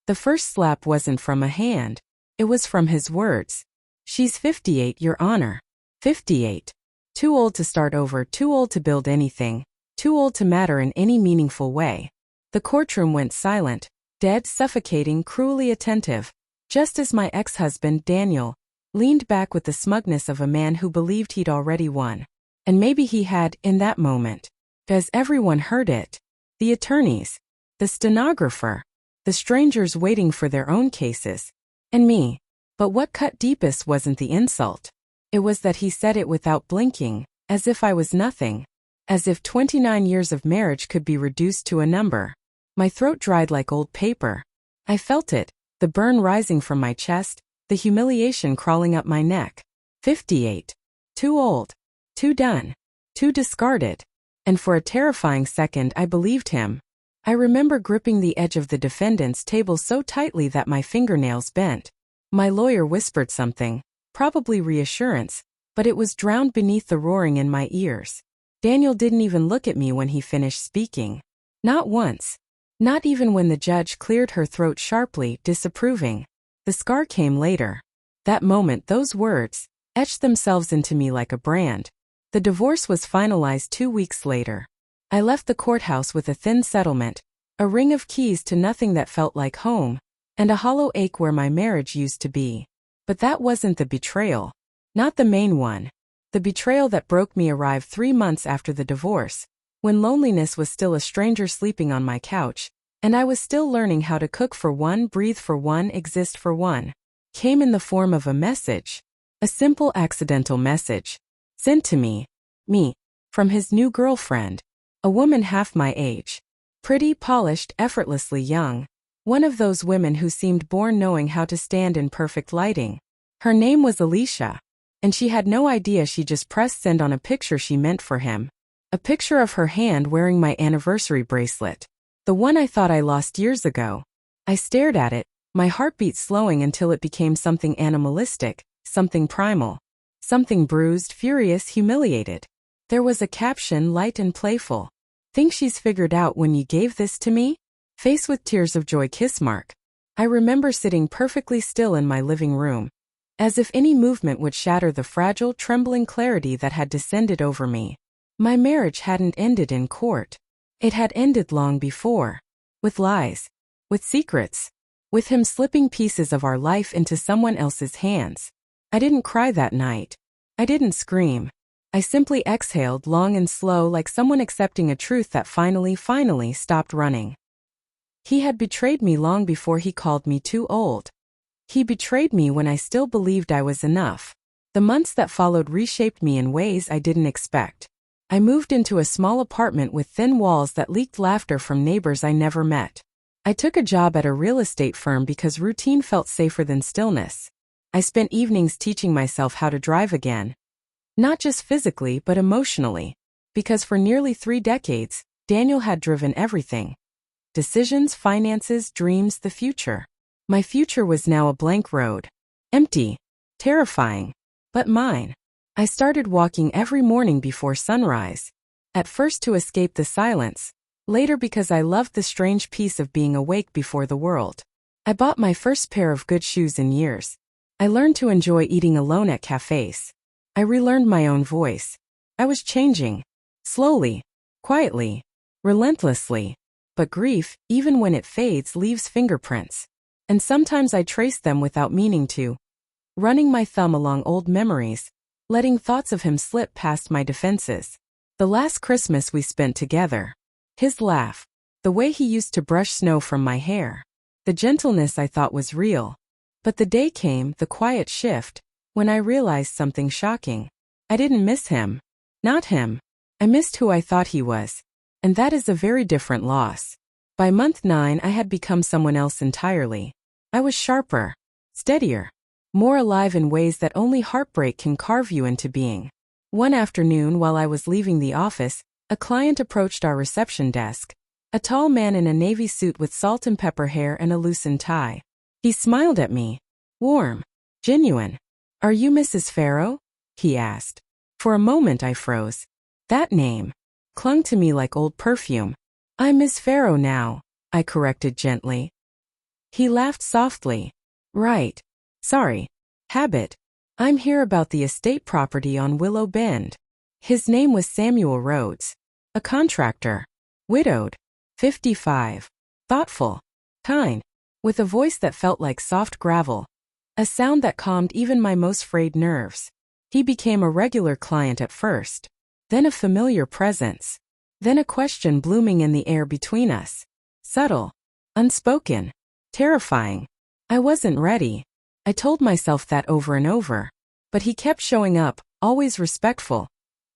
The first slap wasn't from a hand. It was from his words. "She's 58, Your Honor. 58. Too old to start over, too old to build anything, too old to matter in any meaningful way." The courtroom went silent, dead, suffocating, cruelly attentive, just as my ex-husband, Daniel, leaned back with the smugness of a man who believed he'd already won. And maybe he had, in that moment. As everyone heard it. The attorneys, the stenographer, the strangers waiting for their own cases, and me. But what cut deepest wasn't the insult. It was that he said it without blinking, as if I was nothing. As if 29 years of marriage could be reduced to a number. My throat dried like old paper. I felt it, the burn rising from my chest, the humiliation crawling up my neck. 58. Too old. Too done. Too discarded. And for a terrifying second I believed him. I remember gripping the edge of the defendant's table so tightly that my fingernails bent. My lawyer whispered something, probably reassurance, but it was drowned beneath the roaring in my ears. Daniel didn't even look at me when he finished speaking. Not once. Not even when the judge cleared her throat sharply, disapproving. The scar came later. That moment, those words, etched themselves into me like a brand. The divorce was finalized 2 weeks later. I left the courthouse with a thin settlement, a ring of keys to nothing that felt like home, and a hollow ache where my marriage used to be. But that wasn't the betrayal. Not the main one. The betrayal that broke me arrived 3 months after the divorce, when loneliness was still a stranger sleeping on my couch, and I was still learning how to cook for one, breathe for one, exist for one. Came in the form of a message. A simple accidental message. Sent to me, from his new girlfriend. A woman half my age. Pretty, polished, effortlessly young. One of those women who seemed born knowing how to stand in perfect lighting. Her name was Alicia. And she had no idea she just pressed send on a picture she meant for him. A picture of her hand wearing my anniversary bracelet. The one I thought I lost years ago. I stared at it, my heartbeat slowing until it became something animalistic, something primal. Something bruised, furious, humiliated. There was a caption, light and playful. "Think she's figured out when you gave this to me?" Face with tears of joy kiss mark. I remember sitting perfectly still in my living room. As if any movement would shatter the fragile, trembling clarity that had descended over me. My marriage hadn't ended in court. It had ended long before. With lies. With secrets. With him slipping pieces of our life into someone else's hands. I didn't cry that night. I didn't scream. I simply exhaled long and slow like someone accepting a truth that finally stopped running. He had betrayed me long before he called me too old. He betrayed me when I still believed I was enough. The months that followed reshaped me in ways I didn't expect. I moved into a small apartment with thin walls that leaked laughter from neighbors I never met. I took a job at a real estate firm because routine felt safer than stillness. I spent evenings teaching myself how to drive again. Not just physically but emotionally. Because for nearly 3 decades, Daniel had driven everything. Decisions, finances, dreams, the future. My future was now a blank road. Empty. Terrifying. But mine. I started walking every morning before sunrise. At first to escape the silence. Later because I loved the strange peace of being awake before the world. I bought my first pair of good shoes in years. I learned to enjoy eating alone at cafes. I relearned my own voice. I was changing. Slowly. Quietly. Relentlessly. But grief, even when it fades, leaves fingerprints. And sometimes I trace them without meaning to. Running my thumb along old memories. Letting thoughts of him slip past my defenses. The last Christmas we spent together. His laugh. The way he used to brush snow from my hair. The gentleness I thought was real. But the day came, the quiet shift, when I realized something shocking. I didn't miss him. Not him. I missed who I thought he was. And that is a very different loss. By month 9 I had become someone else entirely. I was sharper. Steadier. More alive in ways that only heartbreak can carve you into being. One afternoon while I was leaving the office, a client approached our reception desk. A tall man in a navy suit with salt and pepper hair and a loosened tie. He smiled at me. Warm. Genuine. "Are you Mrs. Farrow?" he asked. For a moment I froze. That name clung to me like old perfume. "I'm Miss Farrow now," I corrected gently. He laughed softly. Right. Sorry. Habit. I'm here about the estate property on Willow Bend. His name was Samuel Rhodes. A contractor. Widowed. 55. Thoughtful. Kind. With a voice that felt like soft gravel. A sound that calmed even my most frayed nerves. He became a regular client at first. Then a familiar presence. Then a question blooming in the air between us. Subtle. Unspoken. Terrifying. I wasn't ready. I told myself that over and over. But he kept showing up, always respectful.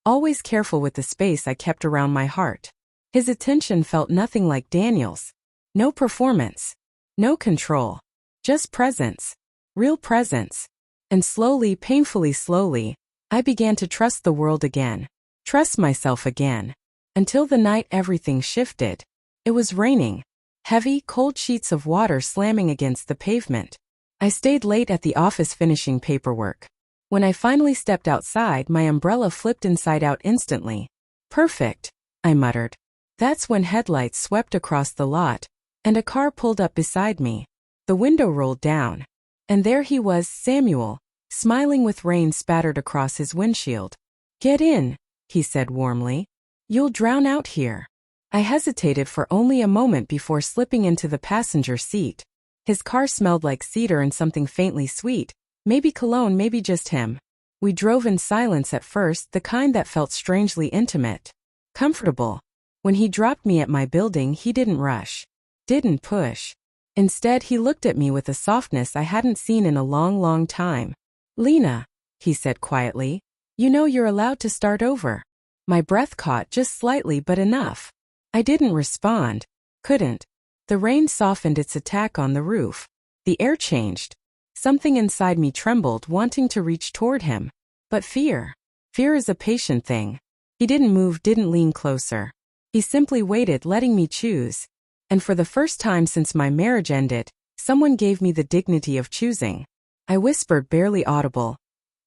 Always careful with the space I kept around my heart. His attention felt nothing like Daniel's. No performance. No control. Just presence. Real presence. And slowly, painfully slowly, I began to trust the world again. Trust myself again. Until the night everything shifted. It was raining. Heavy, cold sheets of water slamming against the pavement. I stayed late at the office finishing paperwork. When I finally stepped outside, my umbrella flipped inside out instantly. Perfect, I muttered. That's when headlights swept across the lot, and a car pulled up beside me. The window rolled down. And there he was, Samuel, smiling with rain spattered across his windshield. Get in, he said warmly. You'll drown out here. I hesitated for only a moment before slipping into the passenger seat. His car smelled like cedar and something faintly sweet. Maybe cologne, maybe just him. We drove in silence at first, the kind that felt strangely intimate. Comfortable. When he dropped me at my building, he didn't rush. Didn't push. Instead, he looked at me with a softness I hadn't seen in a long, long time. Lena, he said quietly, you know you're allowed to start over. My breath caught just slightly, but enough. I didn't respond. Couldn't. The rain softened its attack on the roof. The air changed. Something inside me trembled, wanting to reach toward him. But fear. Fear is a patient thing. He didn't move, didn't lean closer. He simply waited, letting me choose. And for the first time since my marriage ended, someone gave me the dignity of choosing. I whispered, barely audible.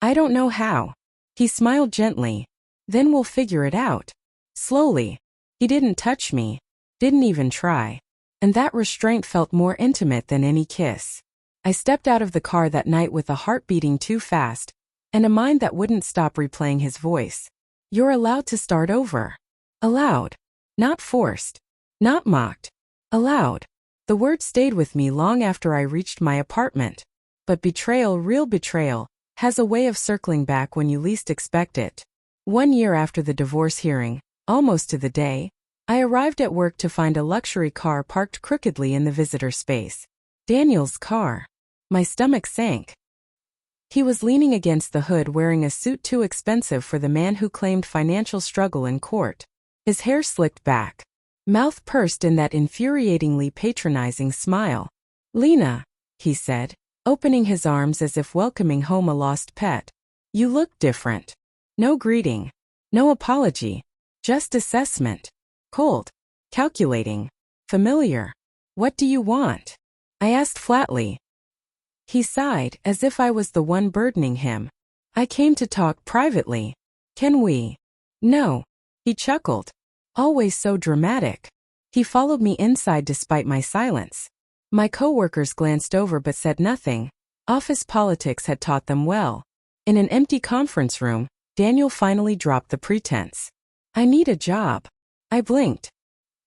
I don't know how. He smiled gently. Then we'll figure it out. Slowly. He didn't touch me. Didn't even try. And that restraint felt more intimate than any kiss. I stepped out of the car that night with a heart beating too fast, and a mind that wouldn't stop replaying his voice. You're allowed to start over. Allowed. Not forced. Not mocked. Allowed. The word stayed with me long after I reached my apartment. But betrayal, real betrayal, has a way of circling back when you least expect it. 1 year after the divorce hearing, almost to the day, I arrived at work to find a luxury car parked crookedly in the visitor space. Daniel's car. My stomach sank. He was leaning against the hood wearing a suit too expensive for the man who claimed financial struggle in court. His hair slicked back. Mouth pursed in that infuriatingly patronizing smile. Lena, he said, opening his arms as if welcoming home a lost pet. You look different. No greeting. No apology. Just assessment. Cold. Calculating. Familiar. What do you want? I asked flatly. He sighed, as if I was the one burdening him. I came to talk privately. Can we? No. He chuckled. Always so dramatic. He followed me inside despite my silence. My coworkers glanced over but said nothing. Office politics had taught them well. In an empty conference room, Daniel finally dropped the pretense. I need a job. I blinked.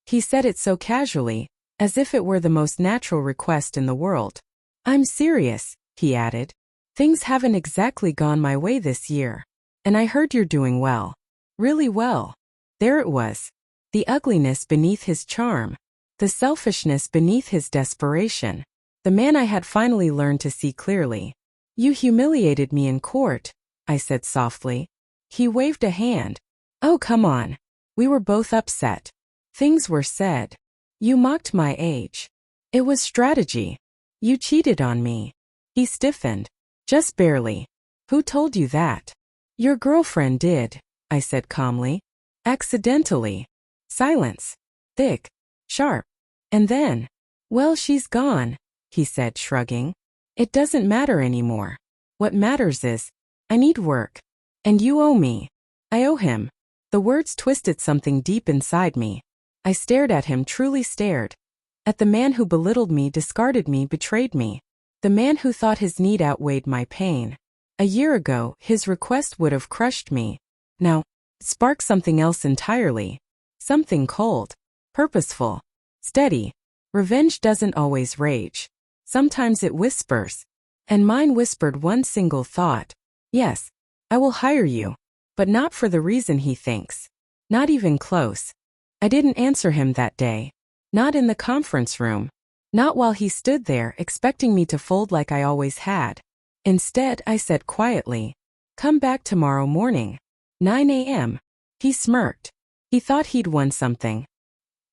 He said it so casually, as if it were the most natural request in the world. I'm serious, he added. Things haven't exactly gone my way this year. And I heard you're doing well. Really well. There it was. The ugliness beneath his charm. The selfishness beneath his desperation. The man I had finally learned to see clearly. You humiliated me in court, I said softly. He waved a hand. Oh, come on. We were both upset. Things were said. You mocked my age. It was strategy. You cheated on me. He stiffened. Just barely. Who told you that? Your girlfriend did, I said calmly. Accidentally. Silence. Thick. Sharp. And then, well, she's gone, he said, shrugging. It doesn't matter anymore. What matters is, I need work. And you owe me. I owe him. The words twisted something deep inside me. I stared at him, truly stared. At the man who belittled me, discarded me, betrayed me. The man who thought his need outweighed my pain. A year ago, his request would have crushed me. Now, it sparked something else entirely. Something cold, purposeful, steady. Revenge doesn't always rage. Sometimes it whispers. And mine whispered one single thought. Yes, I will hire you. But not for the reason he thinks. Not even close. I didn't answer him that day. Not in the conference room. Not while he stood there expecting me to fold like I always had. Instead, I said quietly, "Come back tomorrow morning. 9 a.m. He smirked. He thought he'd won something.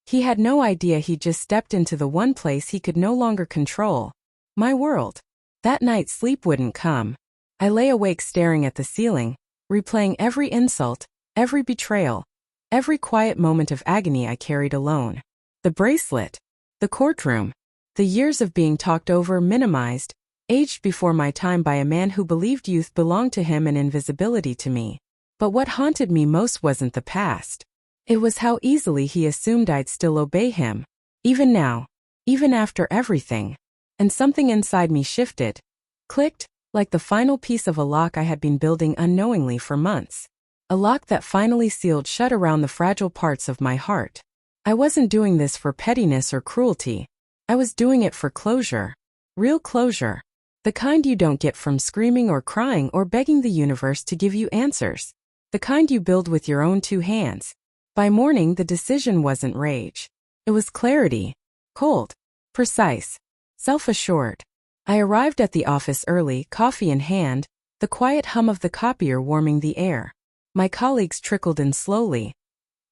He had no idea he'd just stepped into the one place he could no longer control. My world. That night sleep wouldn't come. I lay awake staring at the ceiling, replaying every insult, every betrayal, every quiet moment of agony I carried alone. The bracelet. The courtroom. The years of being talked over, minimized, aged before my time by a man who believed youth belonged to him and invisibility to me. But what haunted me most wasn't the past. It was how easily he assumed I'd still obey him. Even now. Even after everything. And something inside me shifted. Clicked, like the final piece of a lock I had been building unknowingly for months. A lock that finally sealed shut around the fragile parts of my heart. I wasn't doing this for pettiness or cruelty. I was doing it for closure. Real closure. The kind you don't get from screaming or crying or begging the universe to give you answers. The kind you build with your own two hands. By morning, the decision wasn't rage. It was clarity. Cold. Precise. Self-assured. I arrived at the office early, coffee in hand, the quiet hum of the copier warming the air. My colleagues trickled in slowly.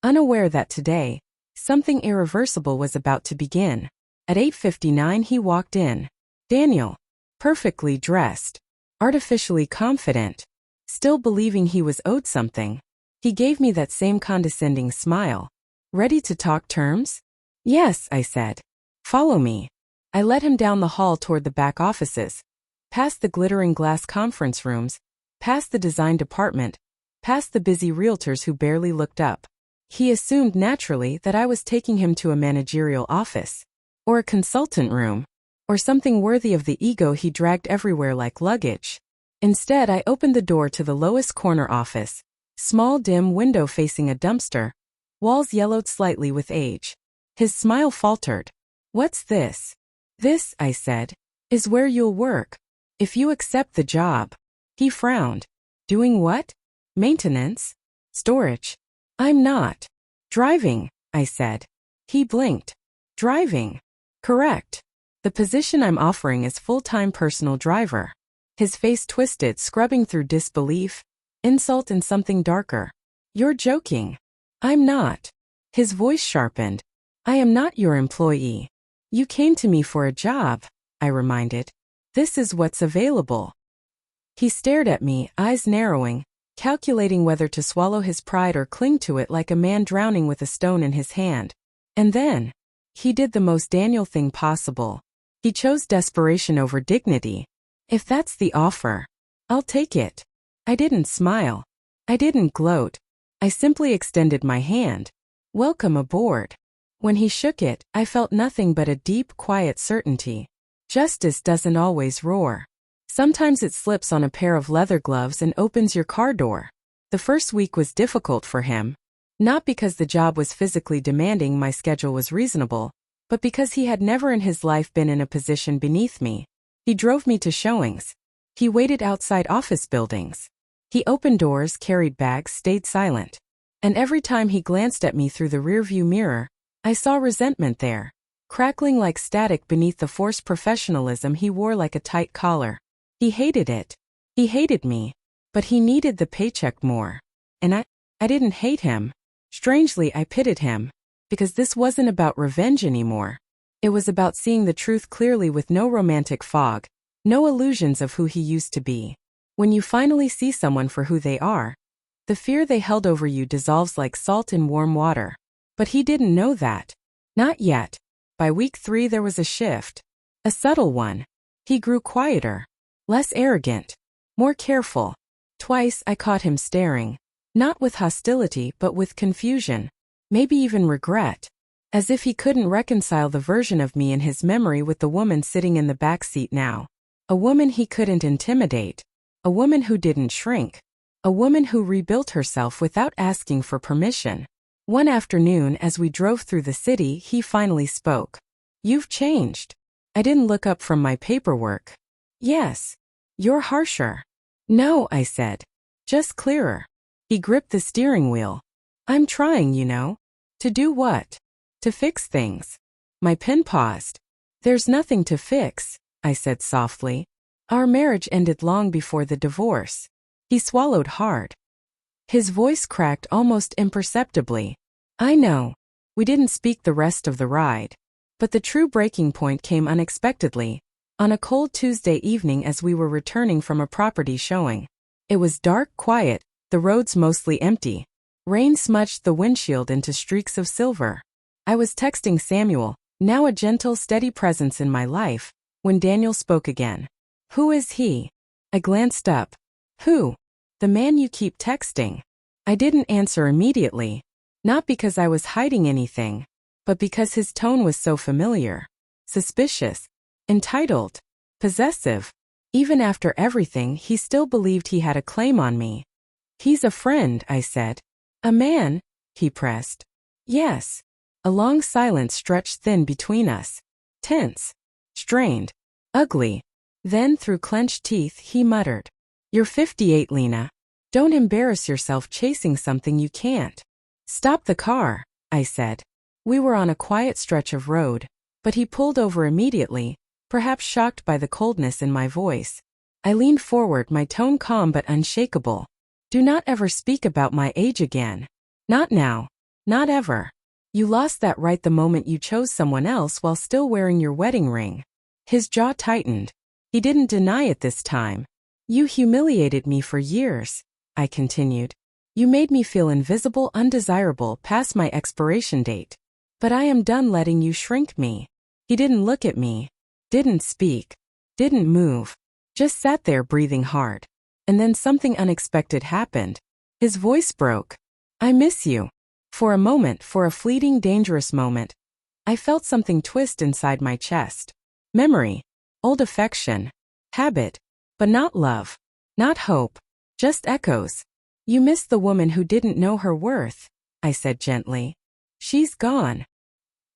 Unaware that today, something irreversible was about to begin. At 8:59 he walked in. Daniel. Perfectly dressed. Artificially confident. Still believing he was owed something. He gave me that same condescending smile. Ready to talk terms? Yes, I said. Follow me. I led him down the hall toward the back offices. Past the glittering glass conference rooms. Past the design department. Past the busy realtors who barely looked up. He assumed naturally that I was taking him to a managerial office. Or a consultant room. Or something worthy of the ego he dragged everywhere like luggage. Instead, I opened the door to the lowest corner office. Small dim window facing a dumpster. Walls yellowed slightly with age. His smile faltered. What's this? This, I said, is where you'll work. If you accept the job. He frowned. Doing what? Maintenance? Storage? I'm not. Driving, I said. He blinked. Driving. Correct. The position I'm offering is full-time personal driver. His face twisted, scrubbing through disbelief, insult and something darker. You're joking. I'm not. His voice sharpened. I am not your employee. You came to me for a job, I reminded. This is what's available. He stared at me, eyes narrowing, calculating whether to swallow his pride or cling to it like a man drowning with a stone in his hand. And then, he did the most Daniel thing possible. He chose desperation over dignity. If that's the offer, I'll take it. I didn't smile. I didn't gloat. I simply extended my hand. Welcome aboard. When he shook it, I felt nothing but a deep, quiet certainty. Justice doesn't always roar. Sometimes it slips on a pair of leather gloves and opens your car door. The first week was difficult for him. Not because the job was physically demanding, my schedule was reasonable, but because he had never in his life been in a position beneath me. He drove me to showings. He waited outside office buildings. He opened doors, carried bags, stayed silent. And every time he glanced at me through the rearview mirror, I saw resentment there, crackling like static beneath the forced professionalism he wore like a tight collar. He hated it. He hated me. But he needed the paycheck more. And I didn't hate him. Strangely, I pitied him. Because this wasn't about revenge anymore. It was about seeing the truth clearly with no romantic fog, no illusions of who he used to be. When you finally see someone for who they are, the fear they held over you dissolves like salt in warm water. But he didn't know that. Not yet. By week 3 there was a shift. A subtle one. He grew quieter. Less arrogant. More careful. Twice I caught him staring. Not with hostility but with confusion. Maybe even regret. as if he couldn't reconcile the version of me in his memory with the woman sitting in the back seat now. A woman he couldn't intimidate. A woman who didn't shrink. A woman who rebuilt herself without asking for permission. One afternoon as we drove through the city, he finally spoke. "You've changed." I didn't look up from my paperwork. "Yes. You're harsher." "No," I said. "Just clearer." He gripped the steering wheel. "I'm trying, you know." "To do what?" "To fix things." My pen paused. "There's nothing to fix," I said softly. "Our marriage ended long before the divorce." He swallowed hard. His voice cracked almost imperceptibly. "I know. We didn't speak the rest of the ride. But the true breaking point came unexpectedly, on a cold Tuesday evening as we were returning from a property showing. It was dark, quiet, the roads mostly empty. Rain smudged the windshield into streaks of silver. I was texting Samuel, now a gentle, steady presence in my life, when Daniel spoke again. "Who is he?" I glanced up. "Who?" "The man you keep texting." I didn't answer immediately, not because I was hiding anything, but because his tone was so familiar. Suspicious. Entitled. Possessive. Even after everything, he still believed he had a claim on me. "He's a friend," I said. "A man?" he pressed. "Yes." A long silence stretched thin between us. Tense. Strained. Ugly. Then, through clenched teeth, he muttered, "You're 58, Lena. Don't embarrass yourself chasing something you can't." "Stop the car," I said. We were on a quiet stretch of road, but he pulled over immediately, perhaps shocked by the coldness in my voice. I leaned forward, my tone calm but unshakable. "Do not ever speak about my age again. Not now. Not ever. You lost that right the moment you chose someone else while still wearing your wedding ring." His jaw tightened. He didn't deny it this time. "You humiliated me for years," I continued. "You made me feel invisible, undesirable, past my expiration date. But I am done letting you shrink me." He didn't look at me. Didn't speak. Didn't move. Just sat there breathing hard. And then something unexpected happened. His voice broke. "I miss you." For a moment, for a fleeting, dangerous moment, I felt something twist inside my chest. Memory. Old affection. Habit. But not love. Not hope. Just echoes. "You miss the woman who didn't know her worth," I said gently. "She's gone."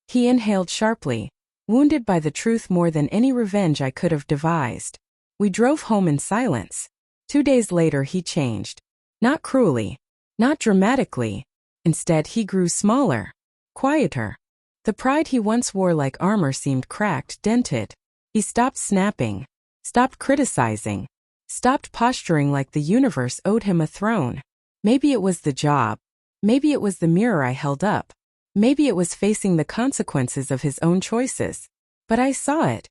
He inhaled sharply, wounded by the truth more than any revenge I could have devised. We drove home in silence. 2 days later he changed. Not cruelly. Not dramatically. Instead he grew smaller. Quieter. The pride he once wore like armor seemed cracked, dented. He stopped snapping. Stopped criticizing. Stopped posturing like the universe owed him a throne. Maybe it was the job. Maybe it was the mirror I held up. Maybe it was facing the consequences of his own choices. But I saw it.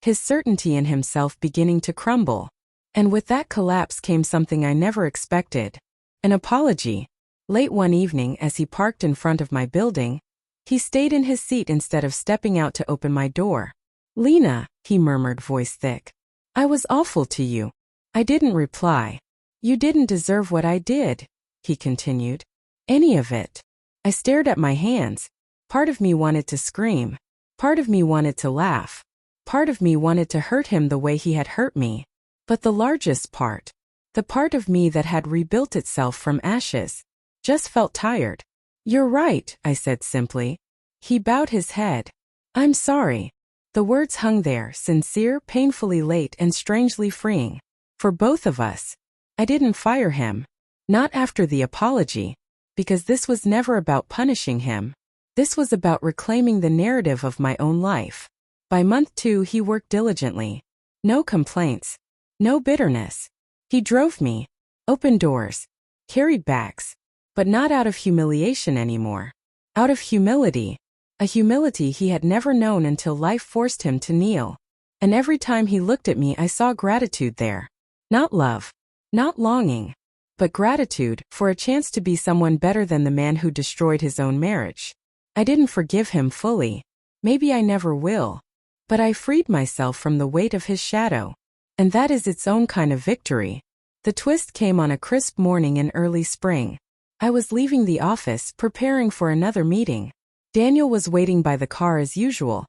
His certainty in himself beginning to crumble. And with that collapse came something I never expected. An apology. Late one evening, as he parked in front of my building, he stayed in his seat instead of stepping out to open my door. "Lena," he murmured, voice thick. "I was awful to you." I didn't reply. "You didn't deserve what I did," he continued. "Any of it." I stared at my hands. Part of me wanted to scream. Part of me wanted to laugh. Part of me wanted to hurt him the way he had hurt me. But the largest part, the part of me that had rebuilt itself from ashes, just felt tired. "You're right," I said simply. He bowed his head. "I'm sorry." The words hung there, sincere, painfully late, and strangely freeing. For both of us. I didn't fire him. Not after the apology. Because this was never about punishing him. This was about reclaiming the narrative of my own life. By month 2 he worked diligently. No complaints. No bitterness. He drove me. Opened doors. Carried bags. But not out of humiliation anymore. Out of humility. A humility he had never known until life forced him to kneel. And every time he looked at me I saw gratitude there. Not love. Not longing. But gratitude for a chance to be someone better than the man who destroyed his own marriage. I didn't forgive him fully. Maybe I never will. But I freed myself from the weight of his shadow. And that is its own kind of victory. The twist came on a crisp morning in early spring. I was leaving the office, preparing for another meeting. Daniel was waiting by the car as usual.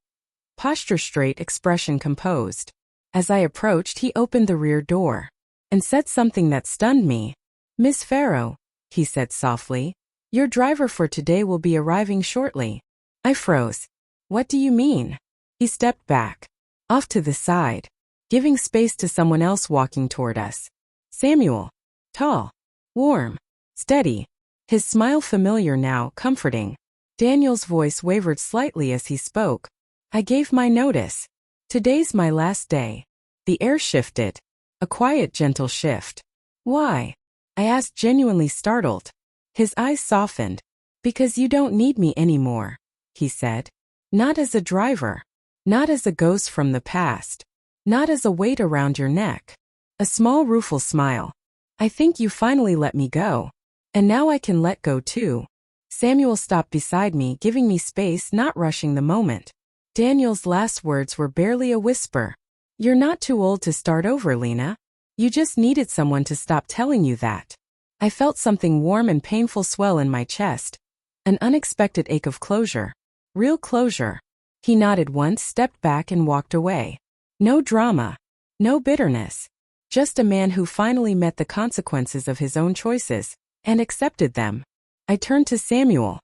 Posture straight, expression composed. As I approached, he opened the rear door and said something that stunned me. "Miss Farrow," he said softly, "your driver for today will be arriving shortly." I froze. "What do you mean?" He stepped back, off to the side, giving space to someone else walking toward us. Samuel. Tall. Warm. Steady. His smile familiar now, comforting. Daniel's voice wavered slightly as he spoke. "I gave my notice. Today's my last day." The air shifted. A quiet, gentle shift. "Why?" I asked, genuinely startled. His eyes softened. "Because you don't need me anymore," he said. "Not as a driver. Not as a ghost from the past. Not as a weight around your neck." A small, rueful smile. "I think you finally let me go. And now I can let go too." Samuel stopped beside me, giving me space, not rushing the moment. Daniel's last words were barely a whisper. "You're not too old to start over, Lena. You just needed someone to stop telling you that." I felt something warm and painful swell in my chest. An unexpected ache of closure. Real closure. He nodded once, stepped back, and walked away. No drama. No bitterness. Just a man who finally met the consequences of his own choices and accepted them. I turned to Samuel.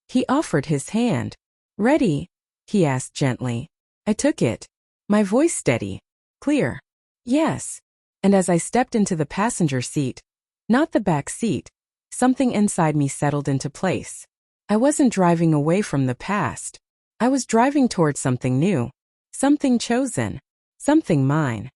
He offered his hand. "Ready?" he asked gently. I took it. My voice steady. Clear. "Yes." And as I stepped into the passenger seat, not the back seat, something inside me settled into place. I wasn't driving away from the past. I was driving towards something new. Something chosen. Something mine.